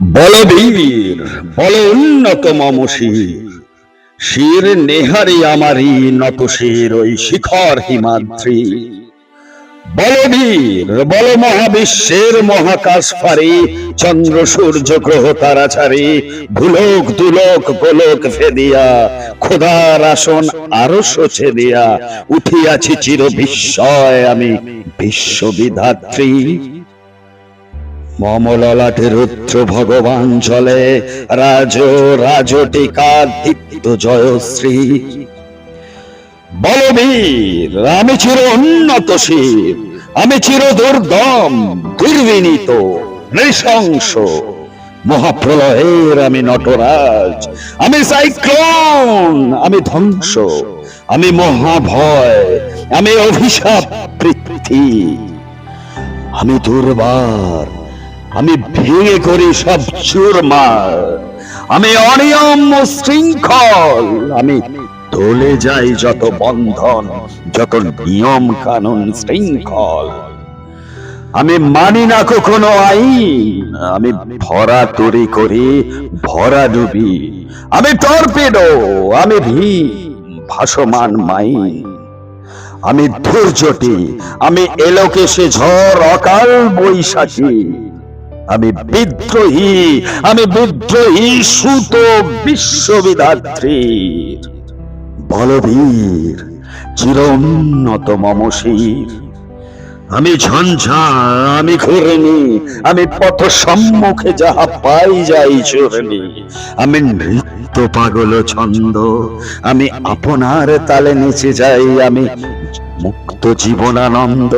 বলবীর বল উন্নত মম শির, শির নেহারি আমারি নত শির ওই শিখর হিমাদ্রি। বলবীর বল মহাবিশ্বের মহাকাশ ফারি, চন্দ্র সূর্য গ্রহ তারা ছাড়ি, ভুলোক দুলোক গোলক ভেদিয়া, খোদার আসন আরো সোছে দিয়া, উঠিয়াছি চির বিস্ময় আমি বিশ্ববিধাত্রী। মম ললাটে রুদ্র ভগবান চলে, রাজ রাজটিকা দীপ্ত জয়শ্রী। বলবীর আমি চির উন্নত শির, আমি চির দুর্দম দুর্বিনীত নৃশংস, মহাপ্রলয়ের আমি নটরাজ, আমি সাইক্লোন, আমি ধ্বংস, আমি মহাভয়, আমি অভিশাপ পৃথ্বী, আমি দুর্বার, আমি ভেঙে করি সব চুরমার, আমি অনিয়ম শৃঙ্খল, আমি দলে যাই যত বন্ধন, যত নিয়ম কানুন শৃঙ্খল। আমি মানি না কখনো আইন, আমি ভরা তরি করি ভরা ডুবি, আমি টর্পেডো, আমি ভাসমান মাইন, আমি ধৈর্যটি, আমি এলোকেশে ঝড় অকাল বৈশাখী, আমি বিদ্রোহী, আমি বিদ্রোহী সুত বিশ্ববিধাত্রীর। বলবীর চির উন্নত মম শির, আমি ঝঞ্ঝা, আমি ঘূর্ণি, আমি পথ সম্মুখে যাহা পাই যাই চূর্ণি, আমি নৃত্য পাগল ছন্দ, আমি আপনার তালে নেচে যাই, আমি মুক্ত জীবনানন্দ,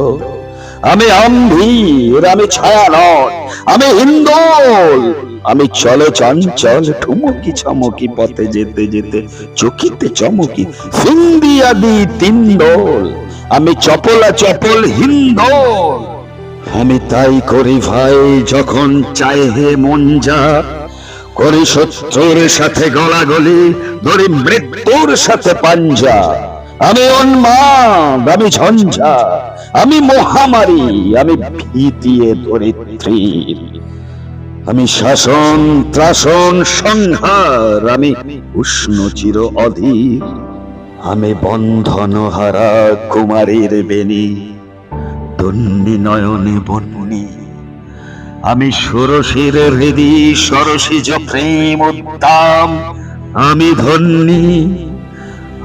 আমি আম্ভীর, আমি ছায়ানট, আমি হিন্দোল, আমি চলে চঞ্চল ঠুমকি চমকি পথে যেতে যেতে চকিতে চমকি সিন্ধি আদি তিন্দোল, আমি চপলা চপল হিন্দোল। আমি তাই করি ভাই যখন চাই হে মন যা, করি শত্রুর সাথে গলাগলি, ধরি মৃত্যুর সাথে পাঞ্জা। আমি উন্মাদ, আমি ঝঞ্ঝা, আমি মহামারী, আমি ভীতিয়ে ধরিত্রীর, আমি শাসন ত্রাসন সংহার, আমি উষ্ণ চির অধীর, আমি বন্ধন হারা কুমারীর বেনি, তন্নি নয়নে বন্নি, আমি ষোড়শীর হৃদি সরসিজ প্রেম উদ্দাম, আমি ধন্যী,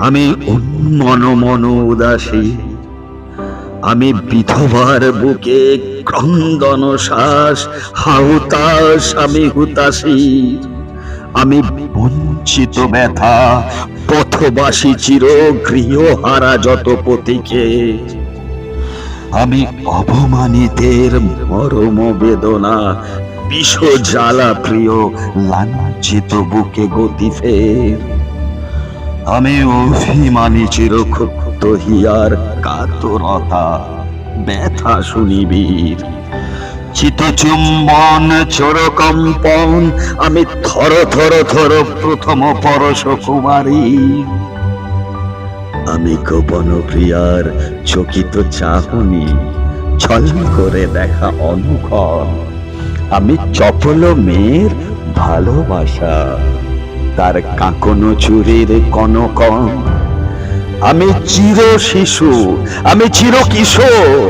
আমি উন্মন মন উদাসী, আমি বিধবার বুকে ক্রন্দন শ্বাস হাহুতাস, আমি হুতাশীর, আমি বঞ্চিত ব্যথা পথবাসী চির গৃহহারা যত পথিকে, আমি অপমানিতের মরম বেদনা বিষ জ্বালা প্রিয় লাঞ্ছিত বুকে গতি ফের, আমি অভিমানী চির ক্ষুব্ধ হিয়ার কাতরতা ব্যথা শুনিবীর, চিতচুম্বন চোরকম্পন, আমি থর থর থর প্রথম পরশ কুমারী, আমি গোপন প্রিয়ার চকিত চাহনি ছল করে দেখা অনুক্ষণ, আমি চপল মেয়ের ভালোবাসা তার কাঁকনো চুরির কনকন, আমি চির শিশু, আমি চির কিশোর,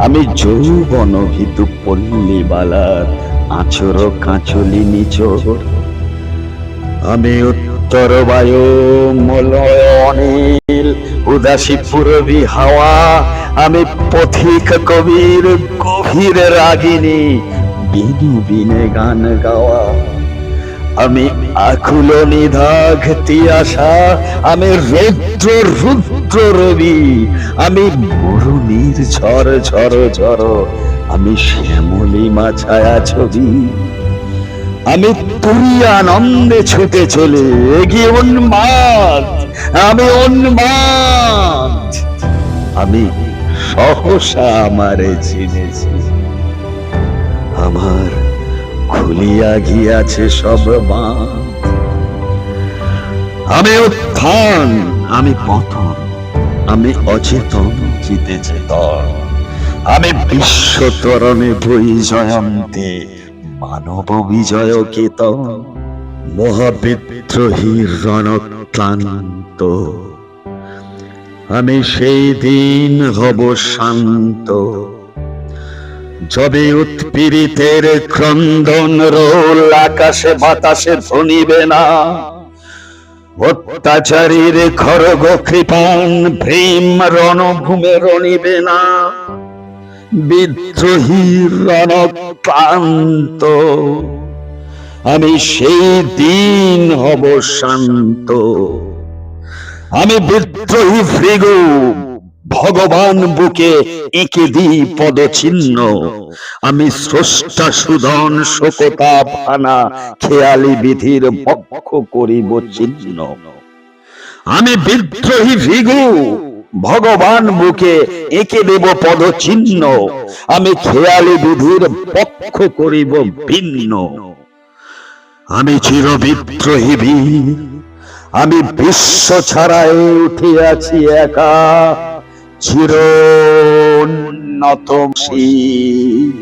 আমি যৌবন ভিতু পল্লীবালার আঁচর কাঁচলি নিচোর, আমি উত্তর বায়ু মলয় অনিল উদাসী পূরবী হাওয়া, আমি পথিক কবির গভীর রাগিনী বিনু বিনে গান গাওয়া, আমি আকুল নিধাঘ তিয়াসা, আমি রৌদ্র রুদ্র রবি, আমি বরুণীর ঝড় ঝড় ঝড়, আমি শ্যামলিমা ছায়া ছবি, আমি তুরিয়ানন্দে ছুটে চলে এগিয়ে উন্মাদ, আমি উন্মাদ, আমি সহসা আমারে চিনেছি, আমার খুলিয়া গিয়াছে সব বাঁধ, আমি উত্থান, আমি পতন, আমি অচেতন চিতে চেতন, আমি বিশ্ব তরণে বই জয়ন্তে মানব বিজয় কেতন, মহাবিদ্রোহীর রণক্লান্ত, আমি সেই দিন হব শান্ত, যবে উৎপীড়িতের ক্রন্দন রোল আকাশে বাতাসে ধ্বনিবে না, অত্যাচারীর খড়গ কৃপান ভীম রণভূমে রণিবে না, বিদ্রোহীর রণক্লান্ত, আমি সেই দিন হব শান্ত। আমি বিদ্রোহী ভৃগু, ভগবান বুকে এঁকে দিই পদচিহ্ন, আমি স্রষ্টা সুদন শোকতাপ আনা খেয়ালি বিধির পক্ষ করিব চিহ্ন। আমি বিদ্রোহী ভৃগু, ভগবান বুকে এঁকে দেব পদচিহ্ন, আমি খেয়ালি বিধির পক্ষ করিব ভিন্ন। আমি চির বিদ্রোহী বীর, আমি বিশ্ব ছাড়াই উঠিয়াছি একা, চির উন্নত শির।